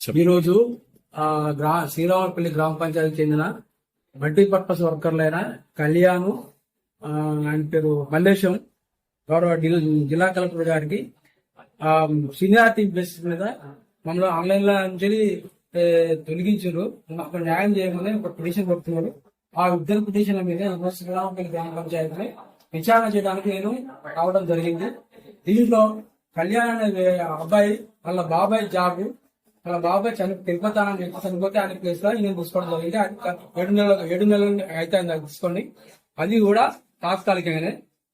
ఈ రోజు శ్రీరామపల్లి గ్రామ పంచాయతీకి చెందిన మల్టీపర్పస్ వర్కర్లైన కళ్యాణ్ ఆయన పేరు మల్లేశం గౌరవ జిల్లా కలెక్టర్ గారికి సీనియారిటీ బేసిస్ మీద మమ్మల్ని ఆన్లైన్ లో నుంచి తొలగించారు. అక్కడ న్యాయం చేయమని ఒక పిటిషన్ కొడుతున్నారు. ఆ ఇద్దరు పిటిషన్ల మీద శ్రీరామపల్లి గ్రామ పంచాయతీని విచారణ చేయడానికి నేను రావడం జరిగింది. దీంట్లో కళ్యాణ్ అనే అబ్బాయి వాళ్ళ బాబాయ్ జాబ్, వాళ్ళ బాబాయ్ చనిపోతే ఆయన ప్లేస్ లో నేను తీసుకోవడం జరిగింది. 7 నెలలు అయితే ఆయన తీసుకోండి, అది కూడా తాత్కాలికంగానే.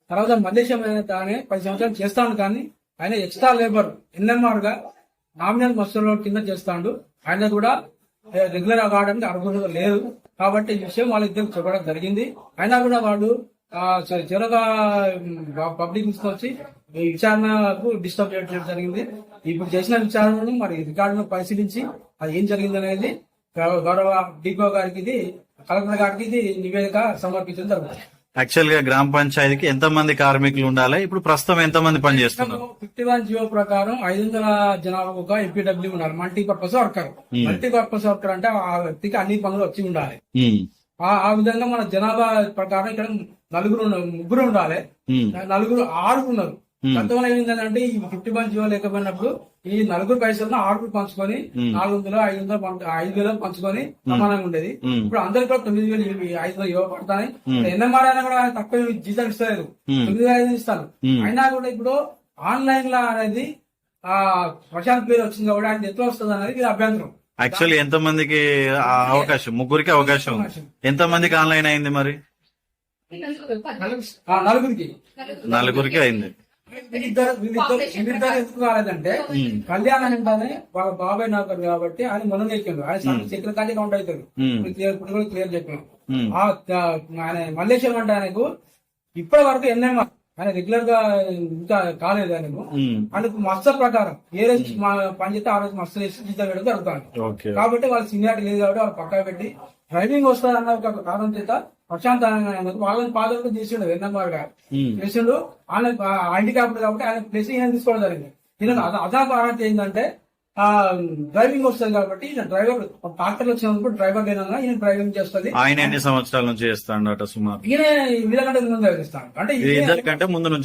తర్వాత మల్లేశం తానే 10 సంవత్సరాలు చేస్తాడు, కానీ ఆయన ఎక్స్ట్రా లేబర్ ఎన్ఎంఆర్ గా నామినల్ మస్తుల కింద చేస్తాడు. ఆయన కూడా రెగ్యులర్ కావడానికి అర్హత లేదు. కాబట్టి ఈ విషయం వాళ్ళిద్దరికి చెప్పడం జరిగింది. అయినా కూడా వాడు చిరగా పబ్లిక్ తీసుకొచ్చి విచారణకు డిస్టర్బ్ చేయడం జరిగింది. ఇప్పుడు చేసిన విచారణను మరి రికార్డును పరిశీలించి అది ఏం జరిగింది అనేది గౌరవ డిపో గారికి, కలెక్టర్ గారికి నివేదిక సమర్పించడం జరుగుతుంది. యాక్చువల్ గా గ్రామ పంచాయతీకి ఎంత మంది కార్మికులు ఉండాలి, ఇప్పుడు ప్రస్తుతం ఎంత మంది పనిచేస్తున్నారు? 51 జియో ప్రకారం 500 జనాభా ఎంపీడబ్ల్యూ ఉండాలి. Multipurpose worker. మల్టీపర్పస్ వర్కర్ అంటే ఆ వ్యక్తికి అన్ని పనులు వచ్చి ఉండాలి. ఆ విధంగా మన జనాభా ప్రకారం ఇక్కడ ముగ్గురు ఉండాలి. 6 ఉన్నారు. గతంలో ఏమైందంటే ఈ 51 జియో లేకపోయినప్పుడు ఈ 4 పైసలను 6 పంచుకొని 400, 500 పంచుకొని సమానంగా ఉండేది. ఇప్పుడు అందరికి కూడా 9,500 ఇవ్వబడతాయి. ఎన్ఎంఆర్ అయినా కూడా తక్కువ జీతం ఇస్తలేదు, 9,500 ఇస్తారు. అయినా కూడా ఇప్పుడు ఆన్లైన్ లా అనేది ప్రశాంత్ పేరు వచ్చింది కాబట్టి ఆయన ఎట్లా వస్తుంది అనేది ఇది అభ్యంతరం. యాక్చువల్లీ ఎంత మందికి అవకాశం? ముగ్గురికి అవకాశం. ఎంత మందికి ఆన్లైన్ అయింది? మరి 4 అయింది. వీళ్ళిద్దరు ఎందుకు కాలేదంటే కళ్యాణ్ అంటే వాళ్ళ బాబాయ్ నౌకరు కాబట్టి ఆయన మనం చెప్పాడు. ఆయన సెక్రటరీ కౌంట్ అవుతాడు. ఇప్పుడు క్లియర్ చెప్పాను. ఆయన మల్లేశ్వరం అంటే ఆయనకు ఇప్పటి వరకు ఎన్ఎంఆర్ ఆయన రెగ్యులర్ గా ఇంకా కాలేదు. ఆయనకు మస్తర్ ప్రకారం ఏ రోజు పనిచేస్తే ఆ రోజు మస్తర్ వేసి జీతం వేయడం జరుగుతాడు. కాబట్టి వాళ్ళ సీనియారిటీ లేదు కాబట్టి వాళ్ళు పక్కా పెట్టి డ్రైవింగ్ వస్తారన్న ఒక కారణం చేత ప్రశాంత్ వాళ్ళని పాదకులు చేసిండు. ఎన్ఎంఆర్ గారు చేసిండు. ఆయన హ్యాండిక్యాప్డ్ కాబట్టి ఆయన ప్లేస్ ఈయన తీసుకోవడం జరిగింది. ఈయన అదనపు అర్హత ఏంటంటే డ్రైవింగ్ వస్తుంది కాబట్టి ఈయన డ్రైవర్ ట్రాక్టర్ వచ్చినప్పుడు డ్రైవర్ లేనగా ఈయన డ్రైవింగ్ చేస్తుంది. ఆయన ఎన్ని సంవత్సరాల నుంచి చేస్తాడు? సుమారు ఈయన వీళ్ళకంటే ముందు చేస్తాడు. అంటే ముందు నుంచి